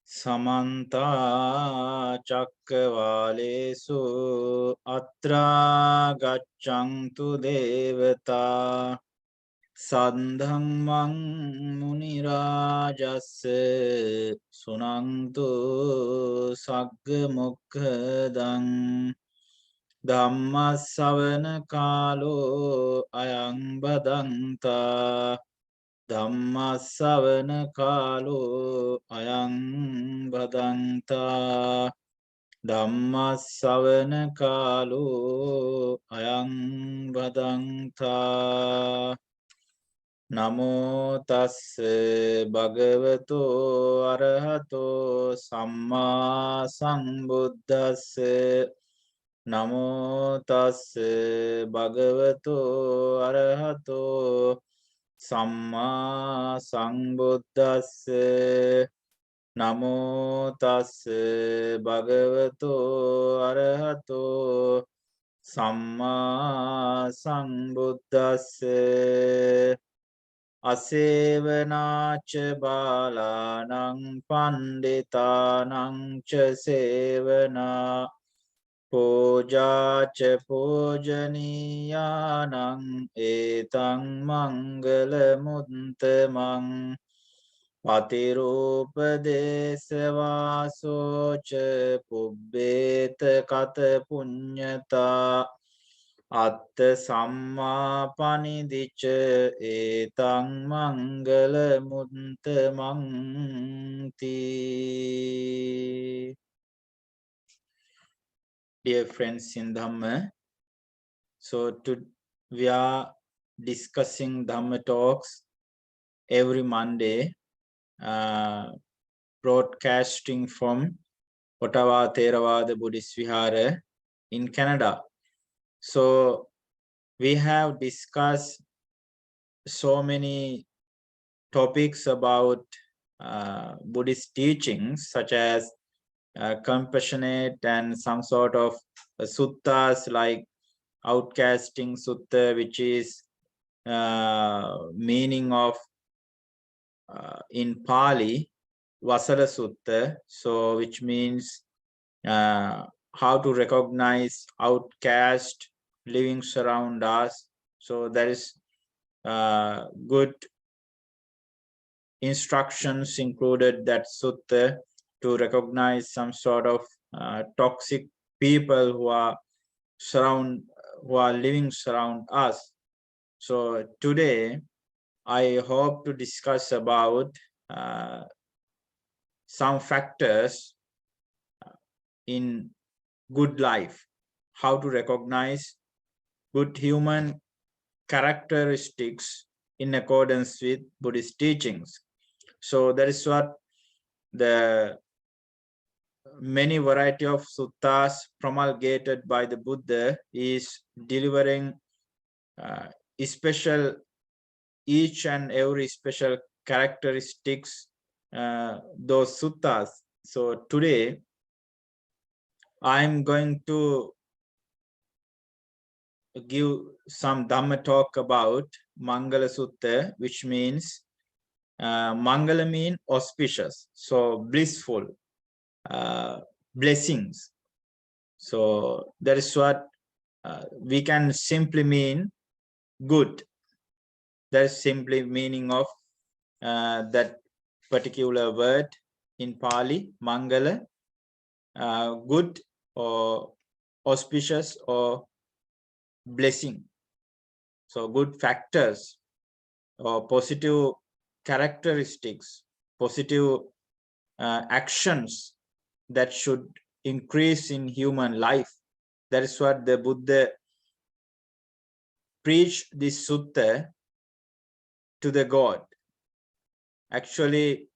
Samanta Chakravalesu Atra Gachantu Devata Sandhammang Munirajase Sunantu Saggamukkhadang Dhammasavana Kalo Ayang Badanta Dhammasavana Kalo Ayang Badanta Dhammasavana Kalo Ayang Badanta Namo Tassa Bhagavato Arahato Samma Sambuddhassa Namo Tassa Bhagavato Arahato Samma Sambuddhassa Namo Tassa Bhagavato Arahato Samma Sambuddhassa Asevanacha balanang panditanang cha sevana Pojacha pojaniyanang etang mangala muntamang Patirupadesavasocha pubbeta kata punyata Atta samma panidicca etang mangala muntamang ti. Dear friends in Dhamma, we are discussing Dhamma talks every Monday, broadcasting from Ottawa Theravada Buddhist Vihara in Canada. So we have discussed so many topics about Buddhist teachings, such as compassionate and some sort of suttas like outcasting sutta, which is meaning of in Pali Vasala Sutta, so which means how to recognize outcast living around us. So there is good instructions included that sutta to recognize some sort of toxic people who are living around us. So today I hope to discuss about some factors in good life, how to recognize good human characteristics in accordance with Buddhist teachings. So that is what the many variety of suttas promulgated by the Buddha is delivering each and every special characteristics those suttas. So today I'm going to give some Dhamma talk about Mangala Sutta, which means Mangala mean auspicious, so blissful, blessings. So that is what we can simply mean good. That is simply meaning of that particular word in Pali, Mangala, good or auspicious or blessing. So good factors or positive characteristics, positive actions that should increase in human life. That is what the Buddha preached this sutta to the God. Actually,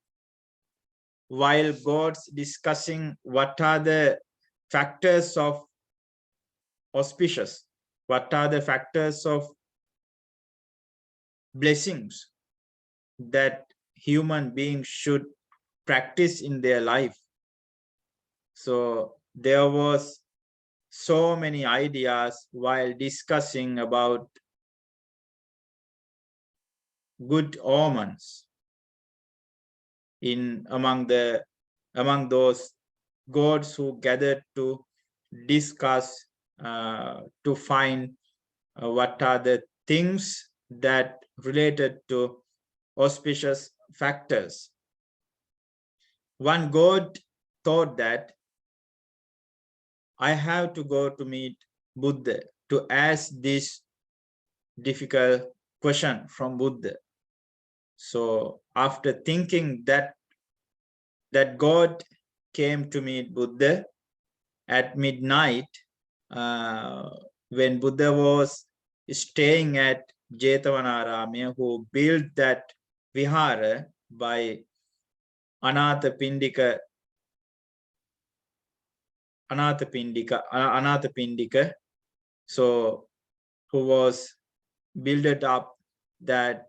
while God's discussing what are the factors of auspicious, what are the factors of blessings that human beings should practice in their life. So there was so many ideas while discussing about good omens in among the among those gods who gathered to discuss, to find what are the things that related to auspicious factors. One god thought that I have to go to meet Buddha to ask this difficult question from Buddha. So after thinking that God came to meet Buddha at midnight, when Buddha was staying at Jetavanarama, who built that vihara by Anathapindika, so who was built up that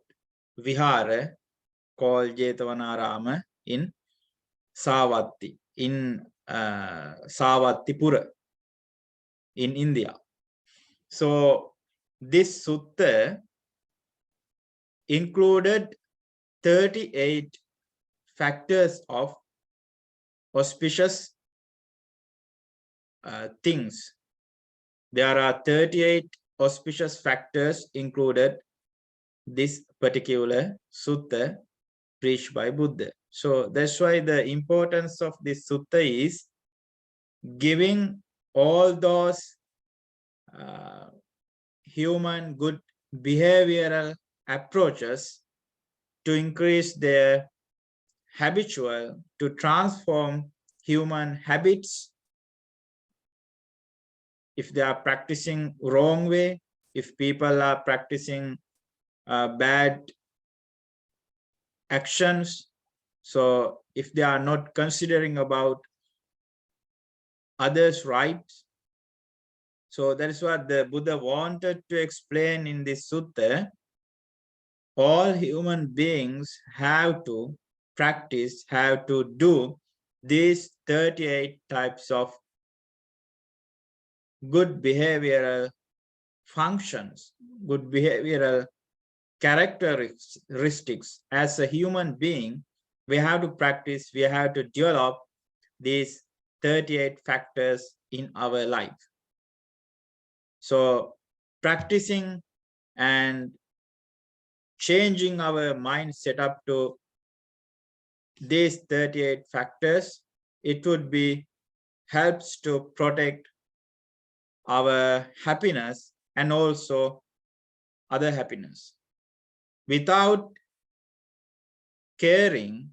vihara called Jetavanarama in Savatthi, in Savattipura in India. So this sutta included 38 factors of auspicious things. There are 38 auspicious factors included this particular sutta preached by Buddha. So that's why the importance of this sutta is giving all those human good behavioral approaches to increase their habitual, to transform human habits. If they are practicing wrong way, if people are practicing bad actions, so if they are not considering about others' rights, so that is what the Buddha wanted to explain in this sutta. All human beings have to practice, have to do these 38 types of good behavioral functions, good behavioral characteristics. As a human being, we have to practice, we have to develop these 38 factors in our life. So practicing and changing our mind set up to these 38 factors, it would be helps to protect our happiness and also other happiness. Without caring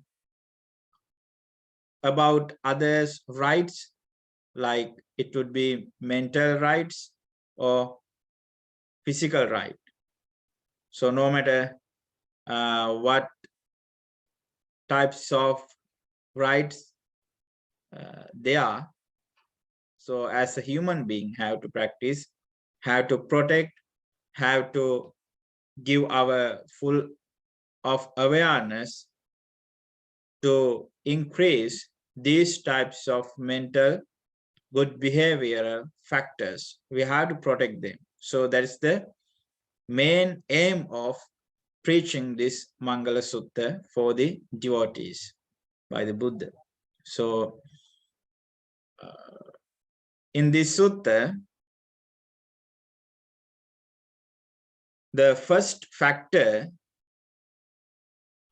about others' rights, like it would be mental rights or physical right. So no matter what types of rights they are, so as a human being have to practice, have to protect, have to give our full of awareness to increase these types of mental good behavioral factors. We have to protect them. So that is the main aim of preaching this Mangala Sutta for the devotees by the Buddha. So in this sutta, the first factor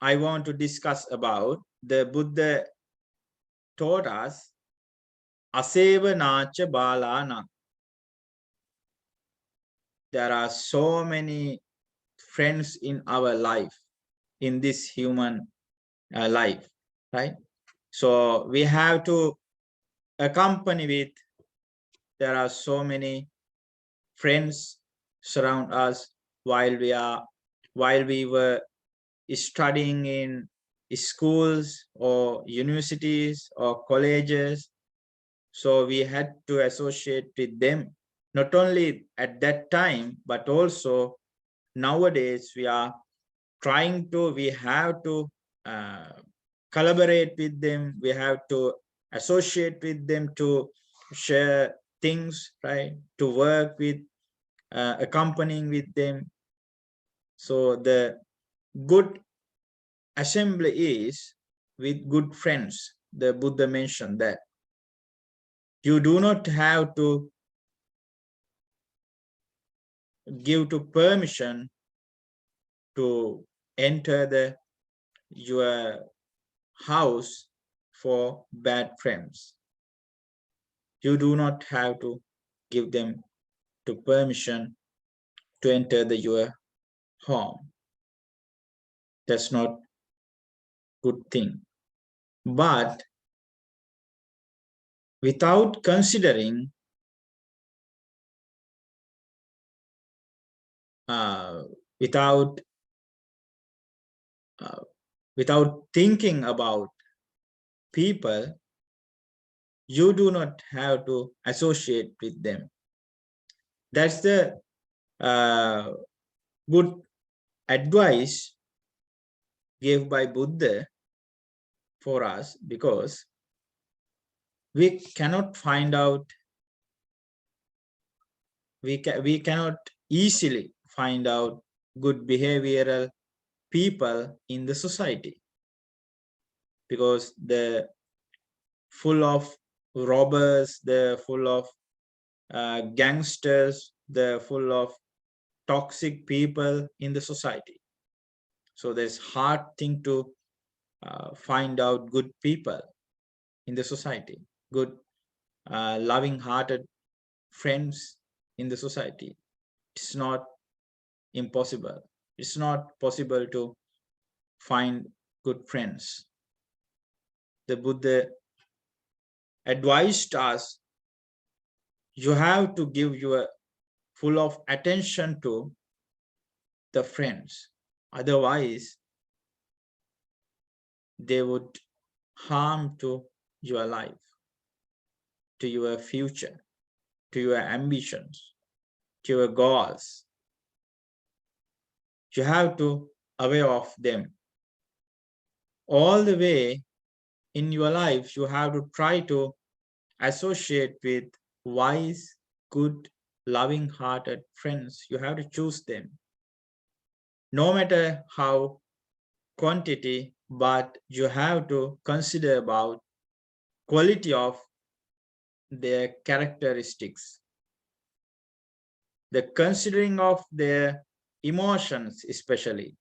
I want to discuss about, the Buddha taught us asevanacha balana. There are so many friends in our life, in this human life, right? So we have to accompany with, there are so many friends surround us while we were studying in schools or universities or colleges. So we had to associate with them, not only at that time, but also nowadays we are trying to, we have to collaborate with them, we have to associate with them to share things, right? To work with, accompanying with them. So the good assembly is with good friends. the Buddha mentioned that you do not have to give to permission to enter your house for bad friends. You do not have to give them to permission to enter your home. That's not good thing. But without considering, without without thinking about people, you do not have to associate with them. That's the good advice given by Buddha for us, because we cannot find out, we cannot easily find out good behavioral people in the society, because they're full of robbers, they're full of gangsters, they're full of toxic people in the society. So there's hard thing to find out good people in the society, good loving hearted friends in the society. It's not impossible. It's not possible to find good friends. The Buddha advised us, you have to give your full of attention to the friends. Otherwise, they would harm to your life, to your future, to your ambitions, to your goals. You have to aware of them. All the way in your life, you have to try to associate with wise, good, loving-hearted friends. You have to choose them. No matter how quantity, but you have to consider about quality of their characteristics, the considering of their emotions, especially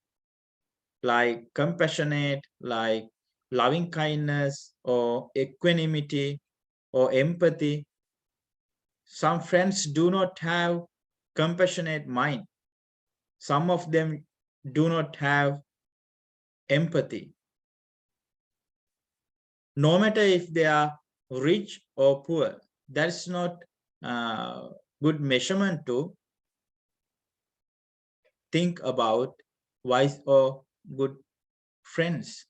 like compassionate, like loving kindness or equanimity or empathy. Some friends do not have compassionate mind. Some of them do not have empathy. No matter if they are rich or poor, that's not good measurement to think about wise or good friends.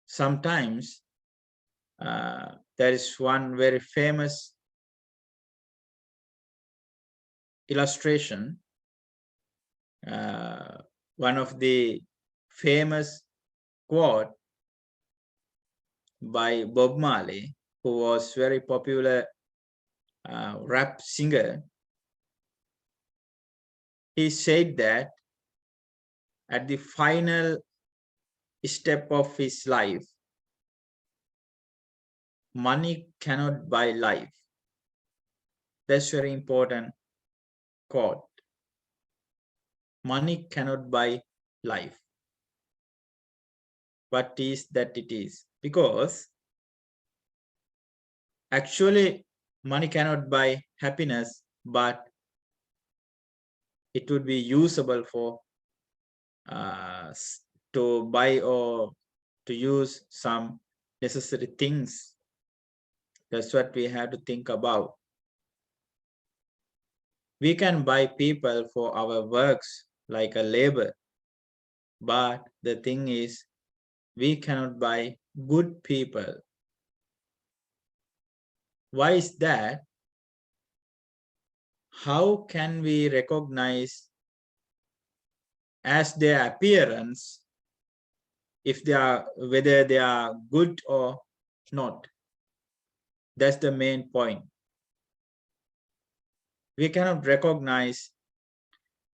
Sometimes there is one very famous illustration, one of the famous quote by Bob Marley, who was very popular rap singer. He said that at the final step of his life, money cannot buy life. That's very important quote. Money cannot buy life. What is that it is? Because actually money cannot buy happiness, but it would be usable for to buy or to use some necessary things. That's what we have to think about. We can buy people for our works like a labor, but the thing is, we cannot buy good people. Why is that? How can we recognize as their appearance if they are, whether they are good or not? That's the main point. We cannot recognize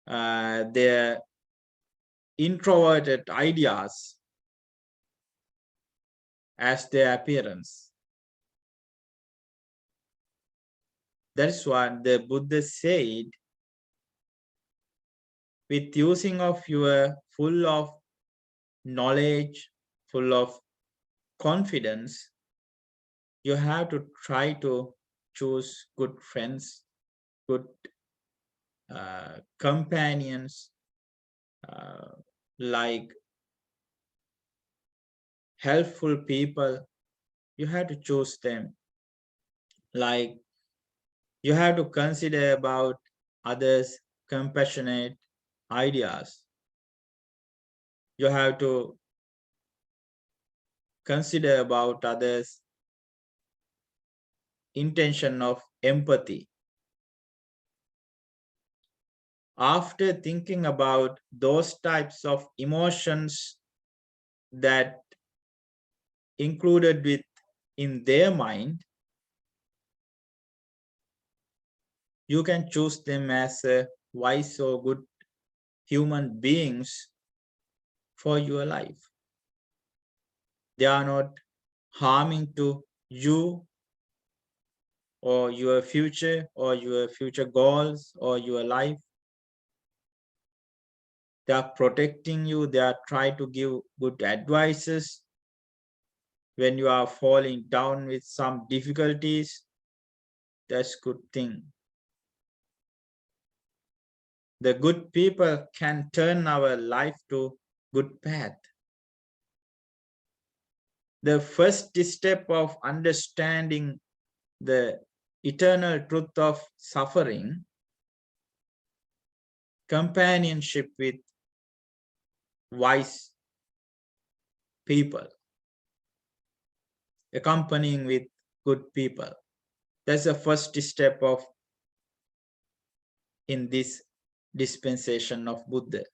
their introverted ideas as their appearance. That's what the Buddha said. With using of your full of knowledge, full of confidence, you have to try to choose good friends, good companions, like helpful people. You have to choose them. Like you have to consider about others' compassionate ideas. You have to consider about others' intention of empathy. After thinking about those types of emotions that included with in their mind, you can choose them as a wise or good human beings for your life. They are not harming to you or your future goals or your life. They are protecting you. They are trying to give good advices when you are falling down with some difficulties. That's good thing. The good people can turn our life to good path. The first step of understanding the eternal truth of suffering, companionship with wise people, accompanying with good people. That's the first step of in this dispensation of Buddha.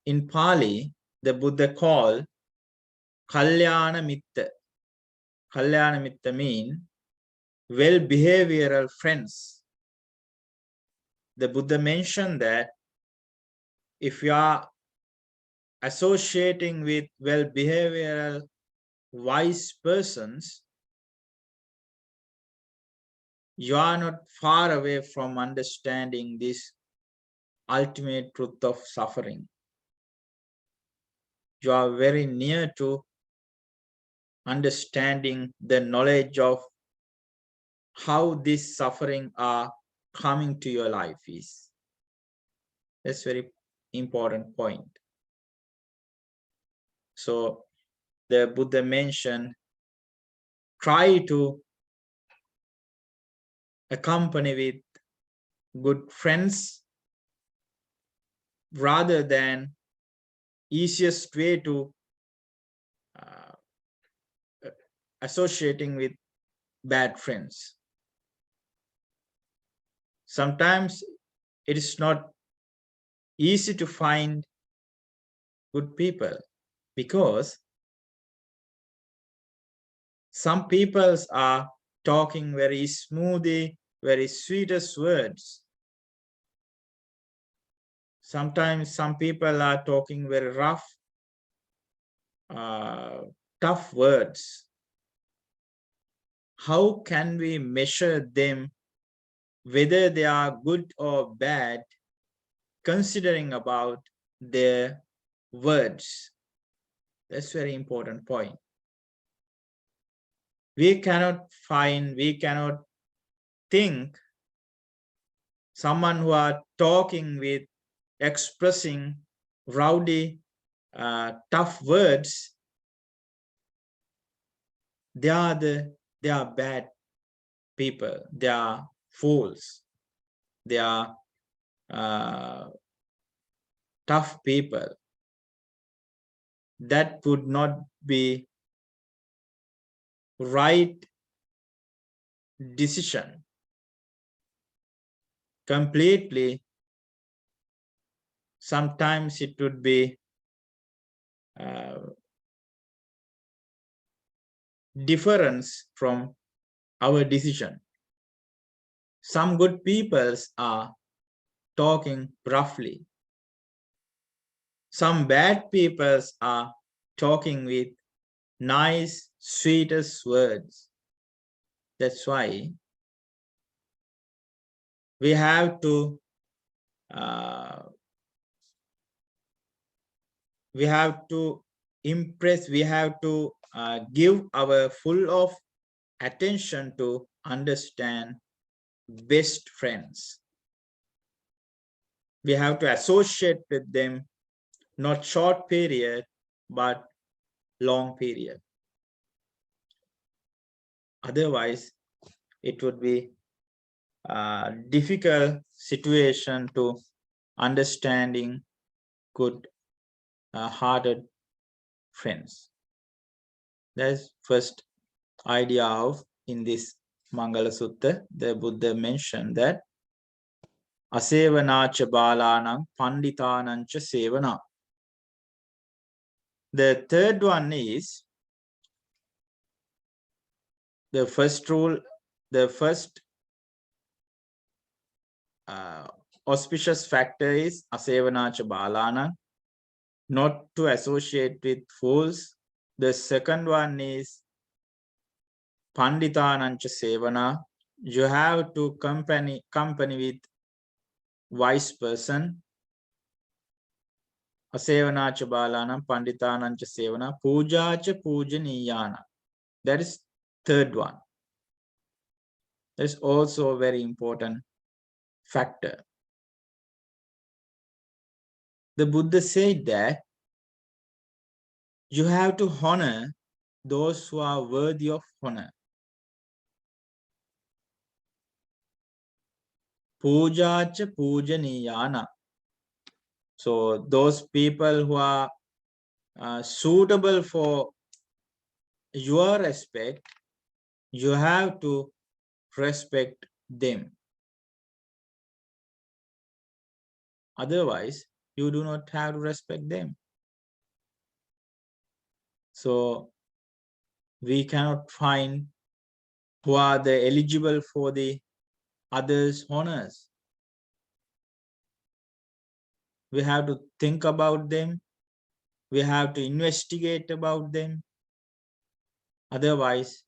In Pali, the Buddha called Kalyana Mitta. Kalyana Mitta means well-behavioral friends. The Buddha mentioned that if you are associating with well-behavioral wise persons, you are not far away from understanding this ultimate truth of suffering. You are very near to understanding the knowledge of how this suffering are coming to your life is. That's very important point. So the Buddha mentioned, try to accompany with good friends rather than easiest way to associating with bad friends. Sometimes it is not easy to find good people because some people are talking very smoothly, very sweetest words. Sometimes some people are talking very rough, tough words. How can we measure them, whether they are good or bad, considering about their words? That's a very important point. We cannot think someone who are talking with, expressing rowdy, tough words, they are bad people, they are fools, they are tough people. That would not be right decision. Completely, sometimes it would be difference from our decision. Some good peoples are talking roughly. some bad people are talking with nice, sweetest words. That's why we have to impress, we have to give our full of attention to understand best friends. We have to associate with them, not short period, but long period. Otherwise, it would be a difficult situation to understanding good hearted friends. That's first idea of in this Mangala Sutta, the Buddha mentioned that asevanacha balanam panditanancha sevana. The third one is the first rule, the first auspicious factor is asevanacha balanam, not to associate with fools. The second one is panditanancha sevana. You have to company with wise person. Asevanacha balanam panditanancha sevana pujacha pujaniyana. That is third one. That is also a very important factor. The Buddha said that you have to honor those who are worthy of honor. Pujacha pujaniyana. So those people who are suitable for your respect, you have to respect them. Otherwise, you do not have to respect them. So we cannot find who are the eligible for the others' honors. We have to think about them. We have to investigate about them. Otherwise,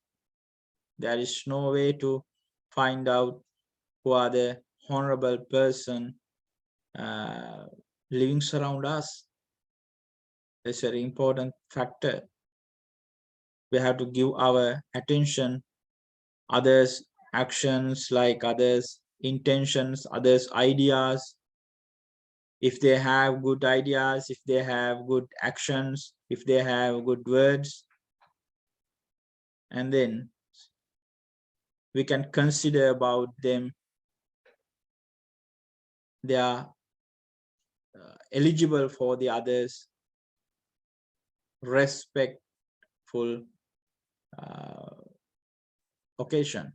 there is no way to find out who are the honorable person living around us. That's a very important factor. We have to give our attention others' actions, like others' intentions, others' ideas. If they have good ideas, if they have good actions, if they have good words, and then we can consider about them. They are eligible for the others' respectful occasion.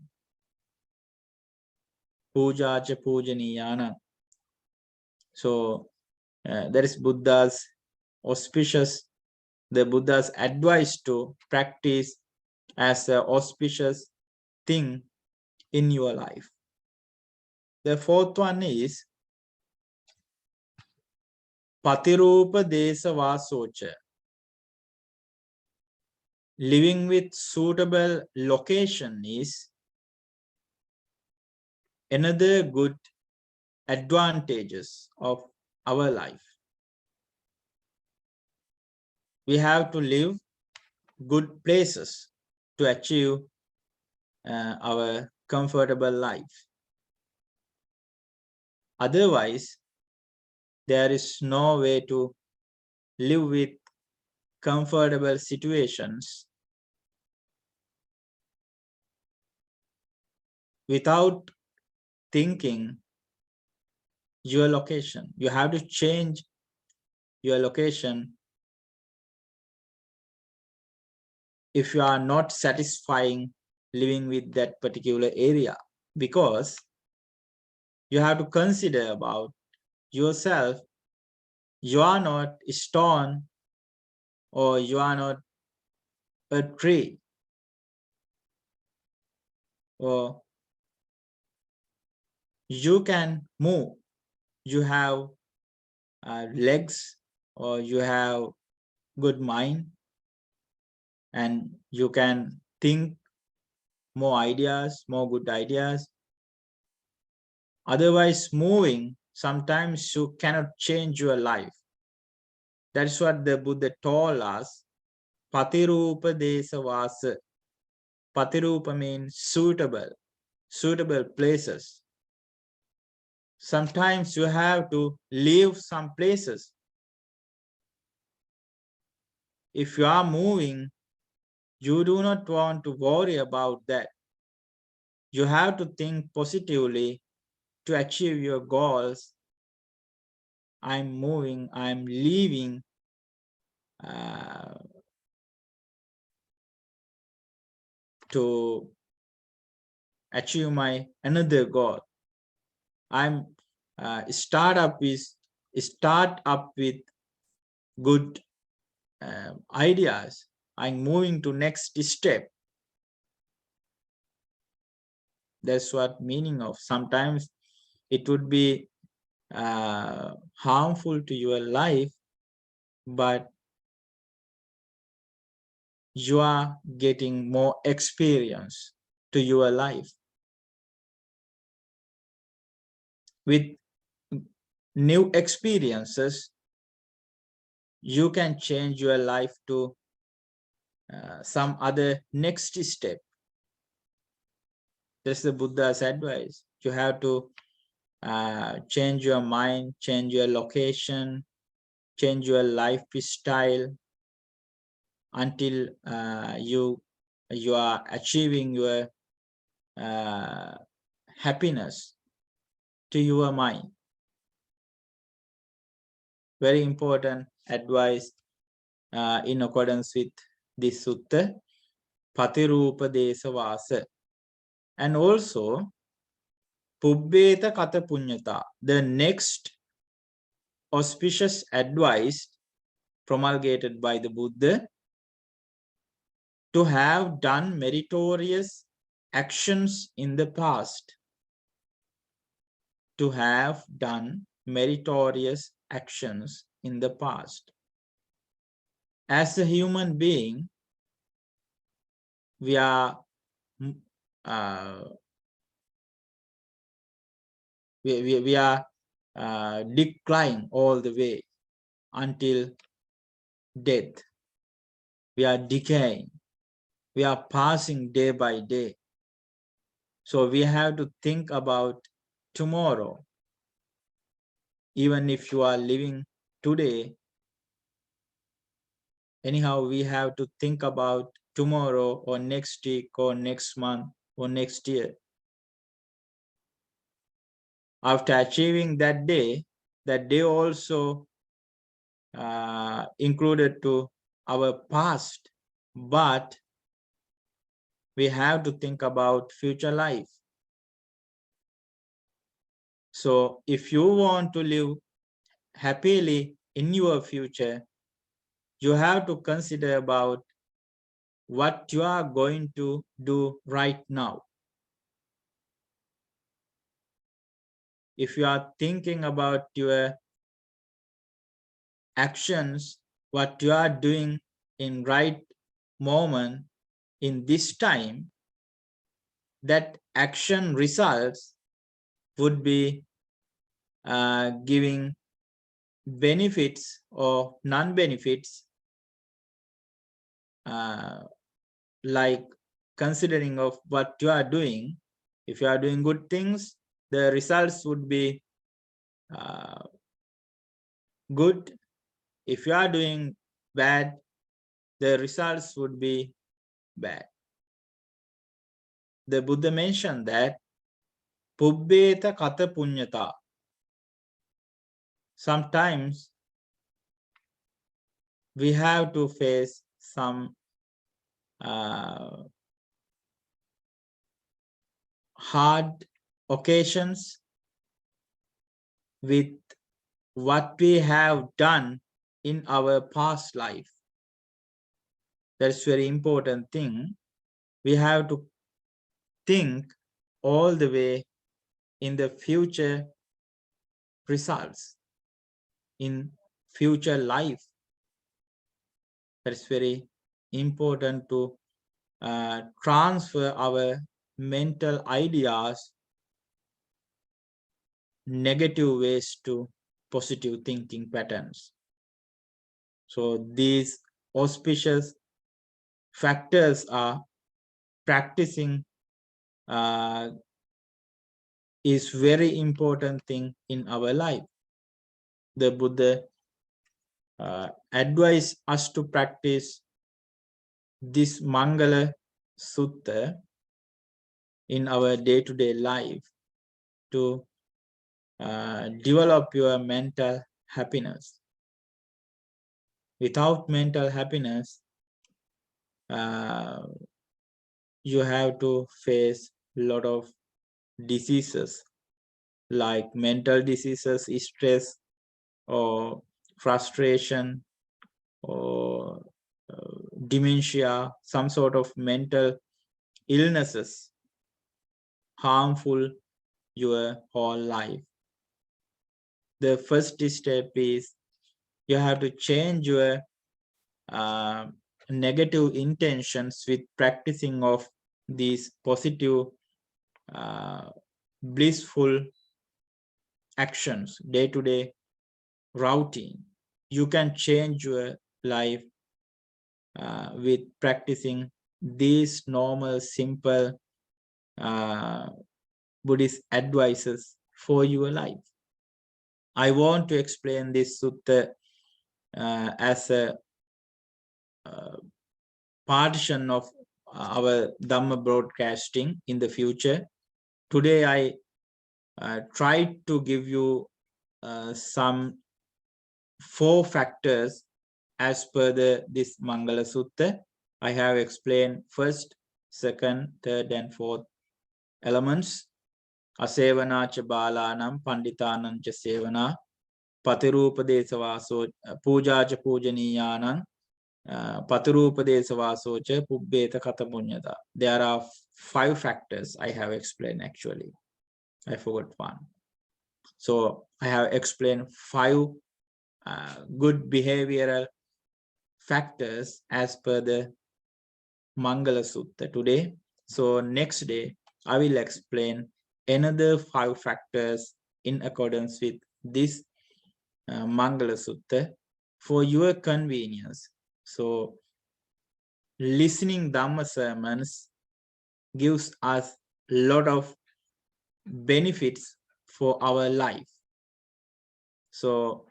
Puja cha pujaniyana. So that is Buddha's auspicious, the Buddha's advice to practice as an auspicious thing in your life. The fourth one is patirupa desa vasocha. Living with suitable location is another good advantages of our life. We have to live good places to achieve our comfortable life. Otherwise, there is no way to live with comfortable situations without thinking your location. You have to change your location if you are not satisfying living with that particular area, because you have to consider about yourself. You are not a stone, or you are not a tree, or you can move. You have legs, or you have good mind and you can think more ideas, more good ideas. Otherwise, moving, sometimes you cannot change your life. That's what the Buddha told us. Patirupa desavasa. Patirupa means suitable places. Sometimes you have to leave some places. If you are moving, you do not want to worry about that. You have to think positively to achieve your goals. I'm moving, I'm leaving to achieve my another goal. I'm start up with good ideas. I'm moving to next step. That's what meaning of. Sometimes it would be harmful to your life, but you are getting more experience to your life. With new experiences, you can change your life to some other next step. That's the Buddha's advice. You have to change your mind, change your location, change your lifestyle until you are achieving your happiness to your mind. Very important advice in accordance with this sutta, Patirupa Desavasa. And also, Pubbeta Kata Punyata, the next auspicious advice promulgated by the Buddha, to have done meritorious actions in the past. To have done meritorious actions in the past. As a human being, we are we are declining all the way until death. We are decaying. We are passing day by day. So we have to think about tomorrow. Even if you are living today, anyhow, we have to think about tomorrow or next week or next month or next year. After achieving that day also included to our past, but we have to think about future life. So if you want to live happily in your future, you have to consider about what you are going to do right now. If you are thinking about your actions, what you are doing in right moment, in this time, that action results would be giving benefits or non-benefits, like considering of what you are doing. If you are doing good things, the results would be good. If you are doing bad, the results would be bad. The Buddha mentioned that Pubbeta Kata Punyata. Sometimes we have to face some hard occasions with what we have done in our past life. That's very important thing. We have to think all the way in the future results, in future life. That's very important to transfer our mental ideas, negative ways to positive thinking patterns. So these auspicious factors are practicing is very important thing in our life. The Buddha advised us to practice this Mangala Sutta in our day-to-day life to develop your mental happiness. Without mental happiness, you have to face a lot of diseases like mental diseases, stress, or frustration, or dementia, some sort of mental illnesses, harmful your whole life. The first step is you have to change your negative intentions with practicing of these positive, blissful actions, day-to-day routine. You can change your life with practicing these normal, simple Buddhist advices for your life. I want to explain this sutta as a partition of our Dhamma broadcasting in the future. Today, I tried to give you some 4 factors as per this Mangala Sutta. I have explained first, second, third, and fourth elements. Asevana cha balanam panditanam cha sevana patirupadesavaso puja cha pujaniyanam patirupadesavaso cha pubbeta katamunyata. There are 5 factors I have explained actually. I forgot one. So I have explained 5 good behavioral factors as per the Mangala Sutta today. So next day, I will explain another 5 factors in accordance with this Mangala Sutta for your convenience. So listening Dhamma sermons gives us a lot of benefits for our life. So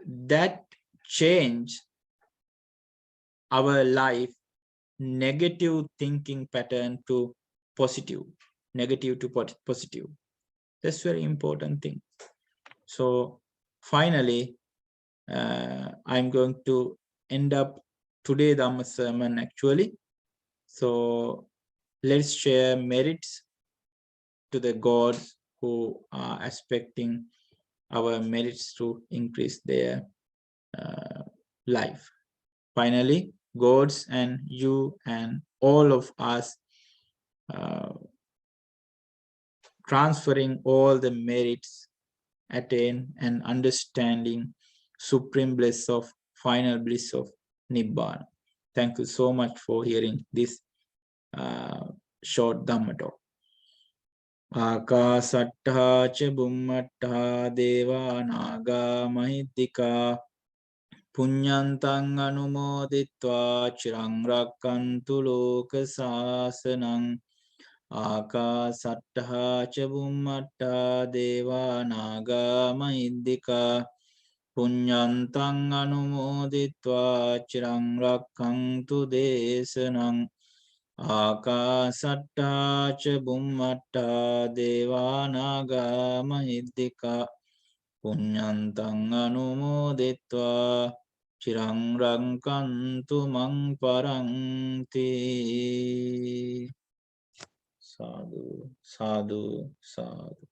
that change our life negative thinking pattern to positive, negative to positive. That's very important thing. So finally, I'm going to end up today Dhamma sermon actually. So let's share merits to the gods who are expecting our merits to increase their life. Finally, gods and you and all of us transferring all the merits, attain and understanding supreme bliss of final bliss of Nibbana. Thank you so much for hearing this short Dhamma talk. Akasattha cha bummattha deva naga mahiddhika punyantang anumoditva chirang rakkantu loka sasanang. Akasattha cha bummattha deva naga mahiddhika punyantang anumoditva chirang rakkantu desanang. Akasattha cha bummattha deva naga mahiddhika punyantang anumoditva chirang rakkantu mang paranti. Sadhu, sadhu, sadhu.